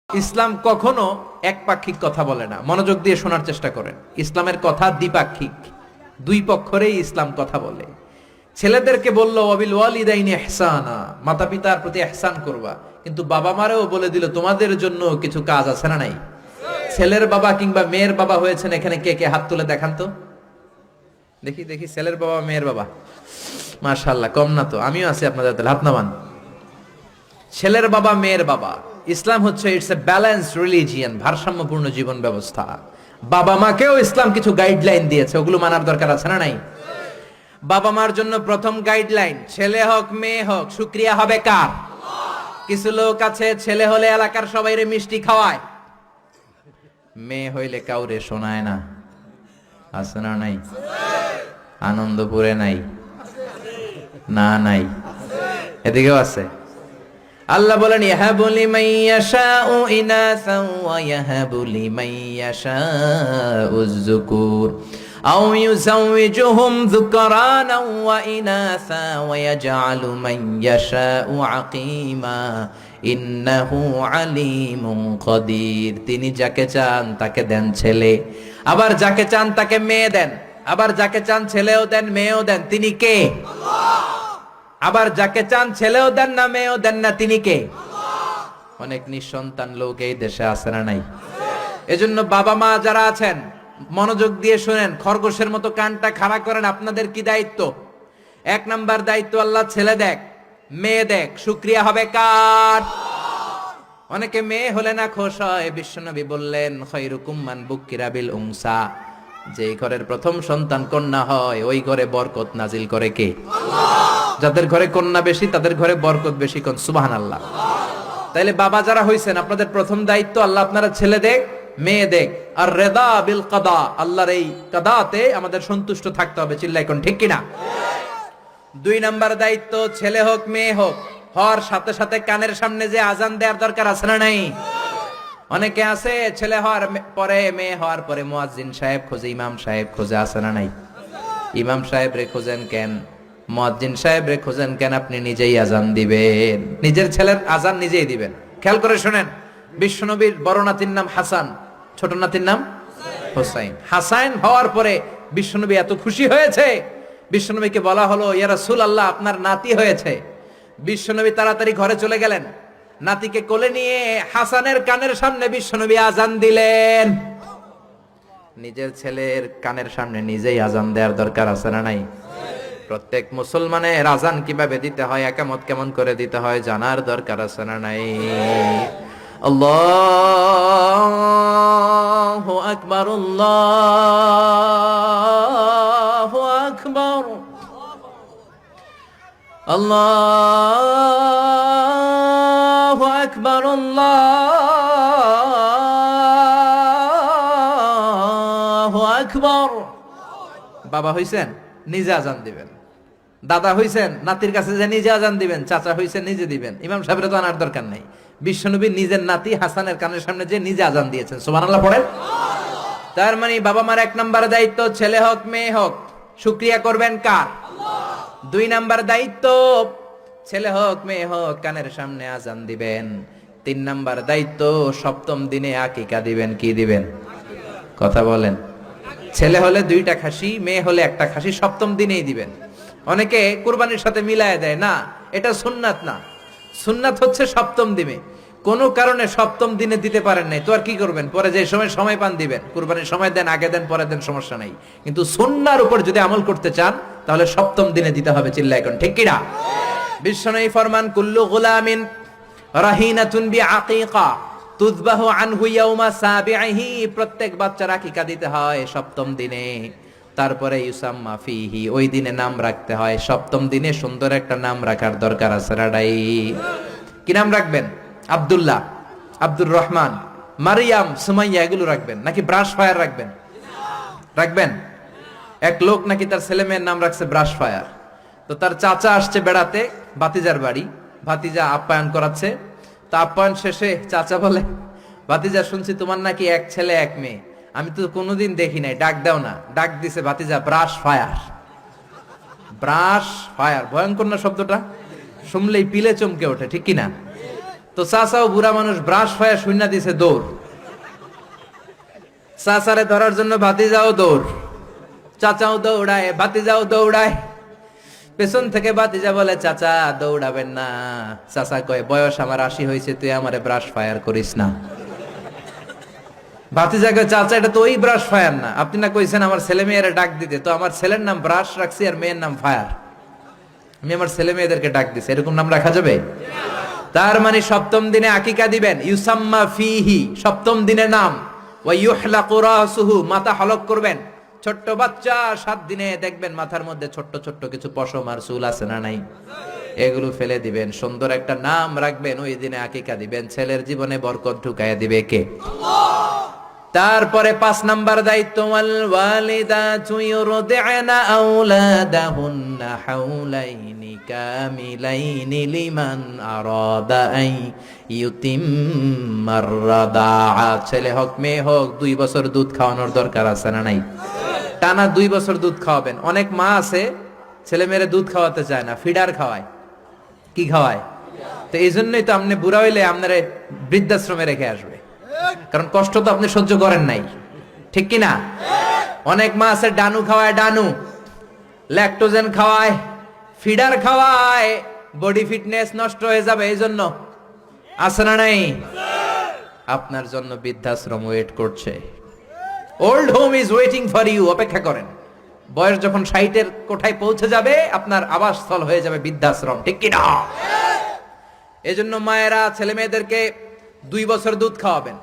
ইসলাম কখনো একপাক্ষিক কথা বলে না। মনোযোগ দিয়ে শোনার চেষ্টা করেন। ইসলামের কথা দ্বিপাক্ষিক, দুই পক্ষরেই ইসলাম কথা বলে। ছেলেদেরকে বললো ওয়াবিল ওয়ালিদাইনি ইহসানা, মাতা পিতার প্রতি ইহসান করবা, কিন্তু বাবা মারেও বলে দিল তোমাদের জন্য কিছু কাজ আছে না নাই? ছেলের বাবা কিংবা মেয়ের বাবা হয়েছেন এখানে কে কে হাত তুলে দেখান তো দেখি দেখি। ছেলের বাবা মেয়ের বাবা, মাশাআল্লাহ, কম না তো। আমিও আছি আপনাদের, তাহলে হাত নামান। ছেলের বাবা মেয়ের বাবা, ইসলাম হচ্ছে ইটস এ ব্যালেন্সড রিলিজিয়ান, ভারসাম্যপূর্ণ জীবন ব্যবস্থা। বাবা মাকেও ইসলাম কিছু গাইডলাইন দিয়েছে, ওগুলো মানার দরকার আছে না নাই? বাবা মার জন্য প্রথম গাইডলাইন, ছেলে হোক মেয়ে হোক, শুকরিয়া হবে কার? কিছু লোক আছে ছেলে হলে এলাকার সবাইরে মিষ্টি খাওয়ায়, মেয়ে হইলে কাউরে শোনায় না। আছে না নাই? আনন্দপুরে নাই? না নাই, এদিকেও আছে। আল্লাহ বলেন ইয়াহাবু লিমান ইয়াশাউ ইনাসান ওয়া ইয়াহাবু লিমান ইয়াশাউ যুকুর আও ইউযাওয়িজুহুম যুকরানান ওয়া ইনাসা ওয়া ইয়াজআলু মান ইয়াশাউ আকিমা ইন্নাহু আলিমুন কাদির। তিনি যাকে চান তাকে দেন ছেলে, আবার যাকে চান তাকে মেয়ে দেন, আবার যাকে চান ছেলেও দেন মেয়েও দেন। তিনি কে? আল্লাহ। আবার যাকে চান ছেলেও দেন না মেয়েও দেন না, তিনি কে? অনেক নিঃসন্তান লোক এই দেশে আছে না নাই? এজন্য বাবা মা যারা আছেন মনোযোগ দিয়ে শুনেন, খরগোশের মতো কানটা খাড়া করেন। আপনাদের কি দায়িত্ব? এক নাম্বার দায়িত্ব, আল্লাহ ছেলে দেখ মেয়ে দেখ, শুকরিয়া হবে কার? অনেকে মেয়ে হলে না খুশ হয়। বিশ্বনবী বললেন খায়রুকুম মান বুকিরা বিল উনসা, যে ঘরের প্রথম সন্তান কন্যা হয় ওই ঘরে বরকত নাজিল করে কে? আল্লাহ। যাদের ঘরে কন্যা বেশি তাদের ঘরে বরকত বেশি, কোন সুবহানাল্লাহ। তাইলে বাবা যারা হইছেন, আপনাদের প্রথম দায়িত্ব আল্লাহ আপনারা ছেলে দেখ মেয়ে দেখ, আর রেদা বিল কাদা, আল্লাহর এই কাদাতে আমাদের সন্তুষ্ট থাকতে হবে। চিল্লাই কোন ঠিক কিনা? দুই নাম্বার দায়িত্ব, ছেলে হোক মেয়ে হোক, হওয়ার সাথে সাথে কানের সামনে যে আজান দেওয়ার দরকার আছে না নাই? অনেকে আছে ছেলে হওয়ার পরে মেয়ে হওয়ার পরে মুয়াজ্জিন সাহেব খোঁজে, ইমাম সাহেব খোঁজে, আছে না নাই? ইমাম সাহেব রে খোঁজেন কেন? মুয়াজ্জিন সাহেব রে খোঁজেন কেন? আপনি নিজেই আজান দিবেন, নিজের ছেলের আজান নিজেই দিবেন। খেয়াল করে শুনেন, বিশ্বনবীর বড় নাতির নাম হাসান, ছোট নাতির নাম হোসাইন। হাসান হওয়ার পরে বিশ্বনবী এত খুশি হয়েছে, বিশ্বনবীকে বলা হলো ইয়া রাসূলুল্লাহ আপনার নাতি হয়েছে। বিশ্বনবী তাড়াতাড়ি ঘরে চলে গেলেন, নাতিকে কোলে নিয়ে হাসানের কানের সামনে বিশ্বনবী আজান দিলেন। নিজের ছেলের কানের সামনে নিজেই আজান দেওয়ার দরকার আছে না নাই? প্রত্যেক মুসলমানের আজান কিভাবে দিতে হয়, একামত কেমন করে দিতে হয় জানার দরকার আছে না নাই? আল্লাহু আকবার, আল্লাহু আকবার, আল্লাহু আকবার, আল্লাহু আকবার। বাবা হইছেন নিজে আজান দিবেন, দাদা হইছেন নাতির কাছে যে নিজে আজান দিবেন, চাচা হইছেন নিজে দিবেন। ইমাম সাহেবের তো আনার দরকার নাই। বিশ্বনবী নিজের নাতি হাসানের কানের সামনে যে নিজে আজান দিয়েছেন, সুবহানাল্লাহ পড়েন। তার মানে বাবা মার এক নাম্বার দায়িত্ব, ছেলে হোক মেয়ে হোক, শুকরিয়া করবেন কার? আল্লাহ। দুই নাম্বার দায়িত্ব, ছেলে হোক মেয়ে হোক কানের সামনে আজান দিবেন। তিন নাম্বার দায়িত্ব, সপ্তম দিনে আকিকা দিবেন। কি দিবেন? কথা বলেন। ছেলে হলে 2টা খাসি, মেয়ে হলে 1টা খাসি, সপ্তম দিনেই দিবেন। অনেকে কুরবানির সাথে মিলায় দেয়, না, এটা সুন্নাত না। সুন্নাত হচ্ছে সপ্তম দিনে। কোনো কারণে সপ্তম দিনে দিতে পারেন নাই তো আর কি করবেন? পরে যে সময় পান দিবেন। কুরবানির সময় দেন, আগে দেন, পরে দেন, সমস্যা নাই। কিন্তু সুন্নাহর উপর যদি আমল করতে চান তাহলে সপ্তম দিনে দিতে হবে। চিল্লায় কোন ঠিক কিনা? বিশ্বনবী ফরমান কুল্লু গুলামিন রাহিনাতুন বিআকিকা তুযবাহু আনহু ইয়াউমা সাবিহি, প্রত্যেক বাচ্চার আকিকা দিতে হয় সপ্তম দিনে। তারপরে ইউসাম্মা ফিহি, ওই দিনে নাম রাখতে হয়। সপ্তম দিনে সুন্দর একটা নাম রাখার দরকার আছে রাডাই। কি নাম রাখবেন? আব্দুল্লাহ, আব্দুর রহমান, মারিয়াম, সুমাইয়া, এগুলো রাখবেন নাকি ব্রাশ ফায়ার রাখবেন? রাখবেন। এক লোক নাকি তার ছেলে মেয়ের নাম রাখছে ব্রাশ ফায়ার। তো তার চাচা আসছে বেড়াতে ভাতিজার বাড়ি, ভাতিজা আপ্যায়ন করাচ্ছে। তা আপ্যায়ন শেষে চাচা বলে, ভাতিজা শুনছি তোমার নাকি এক ছেলে এক মেয়ে, আমি তো কোনোদিন দেখি নাই, ডাক দাও না। ডাক দিছে ভাতিজা ব্রাশ ফায়ার। ব্রাশ ফায়ার, ভয়ঙ্কর না শব্দটা? শুনলেই পিলে চমকে ওঠে, ঠিক কিনা? তো চাচাও বুড়া মানুষ ব্রাশ হয়ে শূন্য দিছে দৌড়, চাচারে ধরার জন্য ভাতিজাও দৌড়, চাচাও দৌড়ায় ভাতিজাও দৌড়ায়। পেছন থেকে ভাতিজা বলে চাচা দৌড়াবেন না। চাচা কয় বয়স আমার 80 হয়েছে, তুই আমারে ব্রাশ ফায়ার করিস না। ভাতিজা কয় চাচা এটা তো ওই ব্রাশ ফায়ার না, আপনি না কইছেন আমার ছেলে মেয়েরা ডাক দিতে, তো আমার ছেলের নাম ব্রাশ রাখছি আর মেয়ের নাম ফায়ার, আমি আমার ছেলে মেয়েদেরকে ডাক দিছি, এরকম নাম রাখা যাবে? তার মানে সপ্তম দিনে আকিকা দিবেন, ইউসাম্মা ফিহি, সপ্তম দিনে নাম, ওয়া ইউহলাকু রাসুহু, মাথা হলক করবেন। ছোট্ট বাচ্চা 7 দিনে দেখবেন মাথার মধ্যে ছোট্ট ছোট্ট কিছু পশম আর চুল আছে না নাই, এগুলো ফেলে দিবেন, সুন্দর একটা নাম রাখবেন, ওই দিনে আকিকা দিবেন, ছেলের জীবনে বরকত ঢুকাইয়া দিবে কে? তারপরে 5 নাম্বার দায়িত্ব, ওয়াল ওয়ালিদাতু ইউরদি'না আওলাদাহুন্না হাওলাইনি কামিলাইনি লিমান আরাদা আই ইউতিম্মার রাদাআ। ছেলে হোক মেয়ে হোক 2 বছর দুধ খাওয়ানোর দরকার আছে না নাই? টানা 2 বছর দুধ খাওয়াবেন। অনেক মা আছে ছেলে মেয়েরে দুধ খাওয়াতে চায় না, ফিডার খাওয়ায়। কি খাওয়ায়? তো এই জন্যই তো আপনি বুড়া হইলে আপনারে বৃদ্ধাশ্রমে রেখে আসবে, কারণ কষ্ট তো আপনি সহ্য করেন নাই, ঠিক কি না? অনেক মা আছে ডানু খাওয়ায়, ডানু ল্যাকটোজেন খাওয়ায়, ফিডার খাওয়ায়, বডি ফিটনেস নষ্ট হয়ে যাবে, এই জন্য আছে না নাই? আপনার জন্য বৃদ্ধাশ্রম ওয়েট করছে, old home is waiting for you. অপেক্ষা করেন, বয়স যখন 60-এর কোঠায় পৌঁছে যাবে আপনার আবাসস্থল হয়ে যাবে বৃদ্ধাশ্রম, ঠিক কি না? এজন্য মায়েরা ছেলে মেয়েদেরকে 2 বছর দুধ খাওয়াবেন।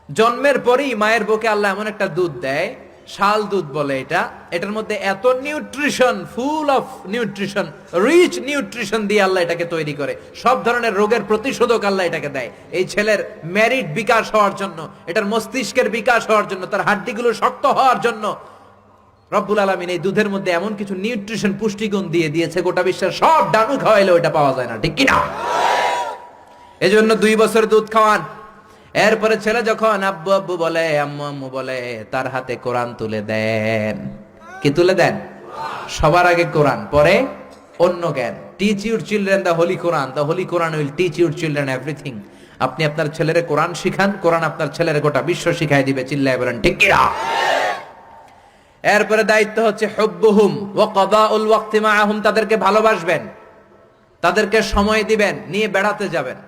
জন্মের পরেই মায়ের বুকে আল্লাহ এমন একটা দুধ দেয়, শাল দুধ বলে এটা, এটার মধ্যে এত nutrition, full of nutrition, rich nutrition দিয়ে আল্লাহ এটাকে তৈরি করে, সব ধরনের রোগের প্রতিষেধক আল্লাহ এটাকে দেয় এই ছেলের মেরিট বিকাশ হওয়ার জন্য, এটার মস্তিষ্কের বিকাশ হওয়ার জন্য, তার হাড্ডিগুলো শক্ত হওয়ার জন্য রব্বুল আলামিন এই দুধের মধ্যে এমন কিছু নিউট্রিশন, পুষ্টিগুণ দিয়ে দিয়েছে, গোটা বিশ্বের সব ডানু খাওয়াইলে ওটা পাওয়া যায় না, ঠিক কি না? এজন্য 2 বছর দুধ খাওয়ান। এরপরে ছেলে যখন আব্বু আব্বু বলে, আম্মু আম্মু বলে, তার হাতে কোরআন তুলে দেন। কি তুলে দেন? সবার আগে কোরআন, পরে অন্য জ্ঞান। Teach your children the Holi Quran, the Holi Quran will teach your children everything. আপনি আপনার ছেলেরে কোরআন শিখান, কোরআন আপনার ছেলেরে গোটা বিশ্ব শিখাই দিবে, চিল্লায় বলেন ঠিক কি না? এরপরে দায়িত্ব হচ্ছে হুব্বুহুম ওয়া কাদাউল ওয়াক্তি মাআহুম, তাদেরকে ভালোবাসবেন, তাদেরকে সময় দিবেন, নিয়ে বেড়াতে যাবেন।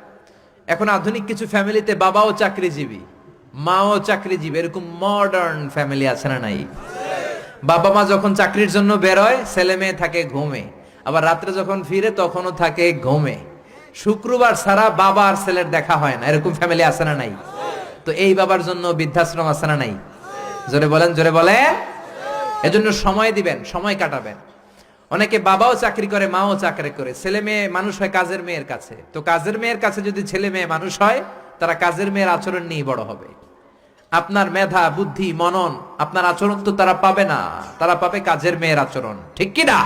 এখন আধুনিক কিছু ফ্যামিলিতে বাবাও চাকরিজীবী, মাও চাকরিজীবী, এরকম মডার্ন ফ্যামিলি আছে না নাই? বাবা মা যখন চাকরির জন্য বেরোয় ছেলে মেয়ে থাকে ঘুমে, আবার রাত্রে যখন ফিরে তখনও থাকে ঘুমে। শুক্রবার ছাড়া বাবা আর ছেলের দেখা হয় না, এরকম ফ্যামিলি আছে না নাই? তো এই বাবার জন্য বৃদ্ধাশ্রম আছে না নাই? জোরে বলেন, জোরে বলেন। এজন্য সময় দিবেন, সময় কাটাবেন। অনেকে বাবাও চাকরি করে, মাও চাকরি করে, ছেলে মেয়ে মানুষ হয় কাজের মেয়ের কাছে। তো কাজের মেয়ের কাছে যদি ছেলে মেয়ে মানুষ হয়, তারা কাজের মেয়ের আচরণ নিয়ে বড় হবে। আপনার মেধা, বুদ্ধি, মনন, আপনার আচরণ তো তারা পাবে না, তারা পাবে কাজের মেয়ের আচরণ, ঠিক কি না?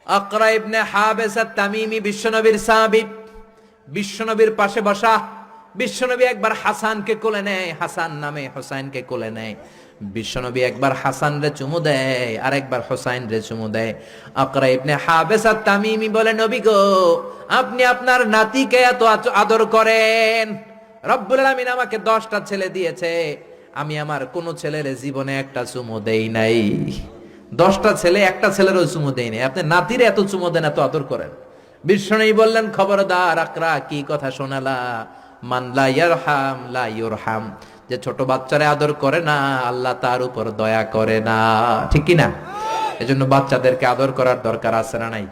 আকরা ইবনে হাবিস আত-তামিমি বিশ্বনবীর সাহাবী, বিশ্বনবীর পাশে বসা। বিশ্বনবী একবার হাসানকে কোলে নেয়, হাসান নামে হোসাইনকে কোলে নেয়। বিশ্বনবী একবার হাসান রে চুমু দেয়, আর একবার হোসাইন রে চুমু দেয়। আকরা ইবনে হাবিস আত-তামিমি বলে, নবী গো, আপনি আপনার নাতিকে এত আদর করেন, রব্বুল আলামিন আমাকে 10টা ছেলে দিয়েছে, আমি আমার কোন ছেলের জীবনে একটা চুমু দেই নাই। 10টা ছেলে, একটা ছেলেরও চুমু দেই নাই, আপনি নাতির এত চুমু দেন, এত আদর করেন। বিশ্বনবী বললেন, খবরদার আকরা, কি কথা শোনালা? মান লা ইয়ারহাম লা ইউরহাম, যে ছোট বাচ্চারে আদর করে না, আল্লাহ তার উপর দয়া করে না, ঠিক কি না? এজন্য বাচ্চাদেরকে আদর করার দরকার আছে না নাই?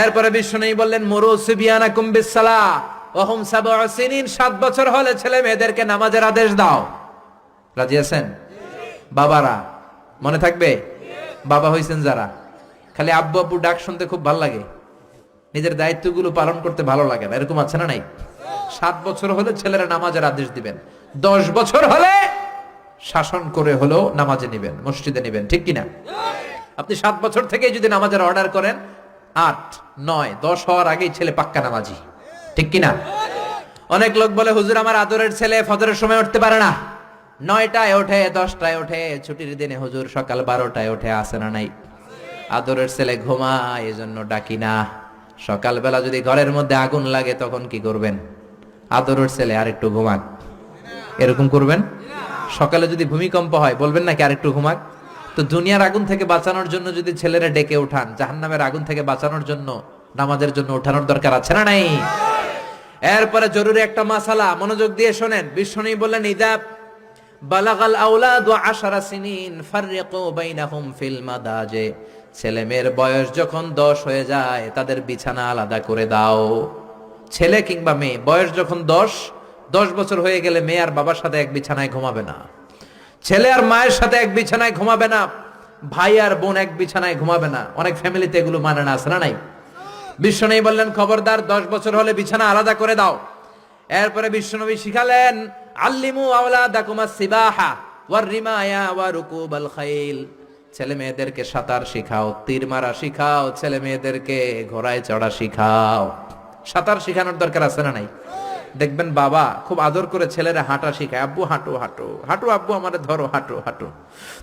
এরপরে বিশ্বনবী বললেন, মুরু সিবিয়ানাকুম বিসসালাহ ওয়া হুম 7 সিনিন, 7 বছর হলে ছেলে মেয়েদেরকে নামাজের আদেশ দাও। রাজি আছেন? বাবারা মনে থাকবে, বাবা হইছেন যারা, খালি আব্বু আব্বু ডাক শুনতে খুব ভালো লাগে, নিজের দায়িত্বগুলো পালন করতে ভালো লাগে না, এরকম আছে না নাই? 7 বছর হলে ছেলেরা নামাজের আদেশ দিবেন, 10 বছর হলে শাসন করে হলো নামাজে নিবেন, মসজিদে নিবেন, ঠিক কিনা? আপনি 7 বছর থেকে যদি নামাজের অর্ডার করেন, 8, 9, 10 হওয়ার আগেই ছেলে পাক্কা নামাজি, ঠিক কিনা? অনেক লোক বলে, হুজুর আমার আদরের ছেলে ফজরের সময় উঠতে পারে না, 9টায় ওঠে, 10টায় ওঠে, ছুটির দিনে হুজুর সকাল 12টায় ওঠে, আসে না নাই? আদরের ছেলে ঘুমায়, এজন্য ডাকি না। সকালবেলা যদি ঘরের মধ্যে আগুন লাগে তখন কি করবেন? আদরের ছেলে আর একটু ঘুমাক, এরকম করবেন? সকালে যদি ভূমিকম্প হয় বলবেন নাকি আর একটু ঘুমাক? তো দুনিয়ার আগুন থেকে বাঁচানোর জন্য যদি ছেলেরা ডেকে উঠান, জাহান্নামের আগুন থেকে বাঁচানোর জন্য নামাজের জন্য উঠানোর দরকার আছে না নাই? এরপরে জরুরি একটা মাসালা, মনোযোগ দিয়ে শোনেন। বিশ্বনবী বললেন, ইদা বালাগাল আওলাদু 10 সিনিন ফাররিকু বাইনাহুম ফিল মাদাজি, ছেলে মেয়ের বয়স যখন 10 হয়ে যায় তাদের বিছানা আলাদা করে দাও। ছেলে কিংবা মেয়ে বয়স যখন 10 বছর হয়ে গেলে মেয়ে আর বাবার সাথে এক বিছানায় ঘুমাবে না, ছেলে আর মায়ের সাথে এক বিছানায় ঘুমাবে না, ভাই আর বোন এক বিছানায় ঘুমাবে না। অনেক ফ্যামিলিতে এগুলো মানে না, আছে না নাই? বিশ্বনবী বললেন, খবরদার 10 বছর হলে বিছানা আলাদা করে দাও। এরপরে বিশ্বনবী শিখালেন, আল্লিমু আওলাদাকুমাস সিবাহা ওয়ার রিমায়া ওয়া রুকুবাল খাইল, ছেলে মেয়েদেরকে সাঁতার শিখাও, তীর মারা শিখাও, ছেলে মেয়েদেরকে ঘোড়ায় চড়া শিখাও। সাঁতার শিখানোর দরকার আছে না নাই? দেখবেন বাবা খুব আদর করে ছেলেরা হাঁটা শিখায়, আব্বু হাঁটো হাঁটো হাঁটো, আব্বু আমারে ধরো হাঁটো হাঁটো।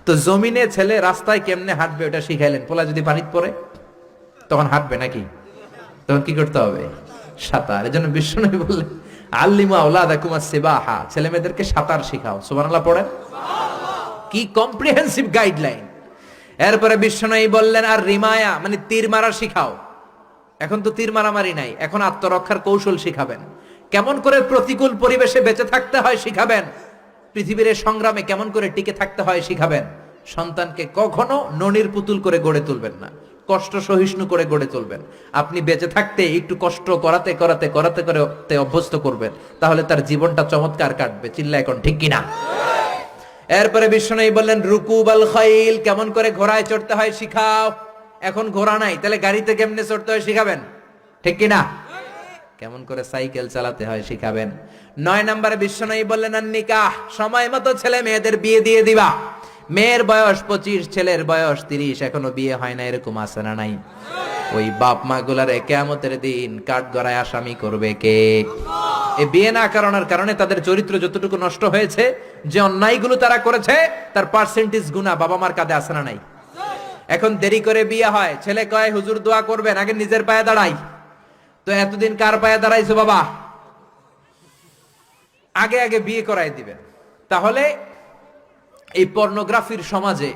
তো জমিনে ছেলে রাস্তায় কেমনে হাঁটবে ওটা শিখাইলেন, পোলা যদি পানিতে পড়ে তখন হাঁটবে নাকি? তখন কি করতে হবে? সাঁতার। এজন্য বিশ্বনবী বললেন, আল্লিমু আওলাদাকুমাস সিবাহা, ছেলে মেয়েদেরকে সাঁতার শিখাও। সুবহানাল্লাহ পড়েন। কি কম্প্রিহেন্সিভ গাইডলাইন। এরপরে বিশ্বনবী বললেন, আর রিমায়া মানে তীর মারা শিখাও। এখন তো তীর মারামারি নাই, এখন আত্মরক্ষার কৌশল শিখাবেন। কেমন করে প্রতিকূল পরিবেশে বেঁচে থাকতে হয় শিখাবেন। পৃথিবীর সংগ্রামে কেমন করে টিকে থাকতে হয় শিখাবেন। সন্তানকে কখনো ননির পুতুল করে গড়ে তুলবেন না, কষ্ট সহিষ্ণু করে গড়ে তুলবেন। আপনি বেঁচে থাকতে একটু কষ্ট করাতে করাতে করাতে করে অভ্যস্ত করবেন, তাহলে তার জীবনটা চমৎকার কাটবে। চিল্লা এখন ঠিক কিনা? এরপরে বিশ্বনবী বললেন, রুকুবাল খাইল, কেমন করে ঘোড়ায় চড়তে হয় শিখাও। এখন ঘোড়া নাই, তাহলে গাড়িতে কেমনে চড়তে হয় শিখাবেন, ঠিক কিনা? কেমন করে সাইকেল চালাতে হয় শিখাবেন। 9 নম্বরে বিশ্বনবী বললেন, আর নিকাহ, সময় মতো ছেলে মেয়েদের বিয়ে দিয়ে দিবা। মেয়ের বয়স 25, ছেলের বয়স 30, এখনো বিয়ে হয় না, এরকম আছে না নাই? ওই বাপ মা গুলারে কিয়ামতের দিন কাঠগড়ায় আসামি করবে কে? এই বিয়ে না করানোর কারণে তাদের চরিত্র যতটুকু নষ্ট হয়েছে, যে অন্যায়গুলো তারা করেছে তার পার্সেন্টেজ গুনাহ বাবা মার কাঁধে আছে না নাই? এখন দেরি করে বিয়ে হয়, ছেলে কয় হুজুর দোয়া করবেন, আগে নিজের পায়ে দাঁড়াই। তো এতদিন কার পায়ে দাঁড়াইছো বাবা? আগে আগে বিয়ে করাই দিবেন। তাহলে এই পর্নোগ্রাফির সমাজে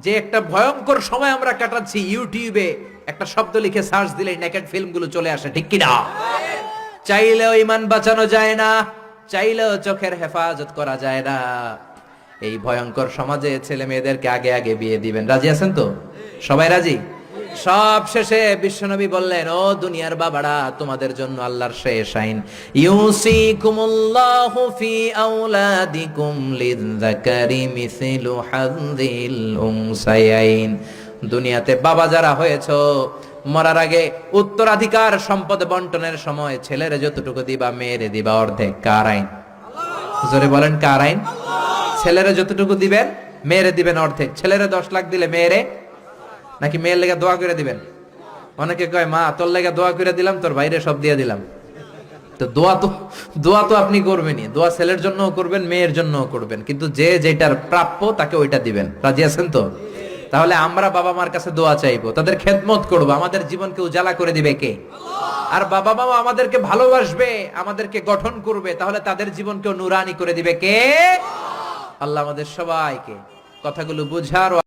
যে একটা ভয়ঙ্কর সময় আমরা কাটাচ্ছি, ইউটিউবে একটা শব্দ লিখে সার্চ দিলেই নেকেড ফিল্মগুলো চলে আসে, ঠিক কিনা? চাইলেও ঈমান বাঁচানো যায় না, চাইলেও চোখের হেফাজত করা যায় না। এই ভয়ঙ্কর সমাজে ছেলে মেয়েদেরকে আগে আগে বিয়ে দিবেন। রাজি আছেন তো? সবাই রাজি? সব শেষে বিশ্বনবী বললেন, ও দুনিয়ার বাবারা, তোমাদের জন্য আল্লাহর শেষ আইন, ইউসিকুমুল্লাহু ফি আওলাদিকুম লিযযাকারি মিসলু হাযযিল উনসায়াইন। দুনিয়াতে বাবা যারা হয়েছো, মরার আগে উত্তরাধিকার সম্পদ বন্টনের সময় ছেলেরে যতটুকু দিবা, মেয়েরে দিবা অর্ধেক। কার আইন? জোরে বলেন, কার আইন? ছেলেরে যতটুকু দিবেন, মেয়েরে দিবেন অর্ধেক। ছেলেরে 10 লাখ দিলে মেয়েরে, নাকি মেয়ের লেগে দোয়া করে দিবেন? অনেকে কয়, মা তোর লেগে দোয়া করে দিলাম, তোর বাইরে সব দিয়ে দিলাম। তো দোয়া তো আপনি করবেনই, দোয়া ছেলের জন্যও করবেন, মেয়ের জন্যও করবেন, কিন্তু যে যেটার প্রাপ্য তাকে ওইটা দিবেন। রাজি আছেন তো? তাহলে আমরা বাবা মার কাছে দোয়া চাইবো, তাদের খেদমত করবো। আমাদের জীবনকে উজালা করে দিবে কে? আর বাবা মা আমাদেরকে ভালোবাসবে, আমাদেরকে গঠন করবে, তাহলে তাদের জীবনকেও নুরানি করে দিবে কে? আল্লাহ আমাদের সবাইকে কথাগুলো বুঝার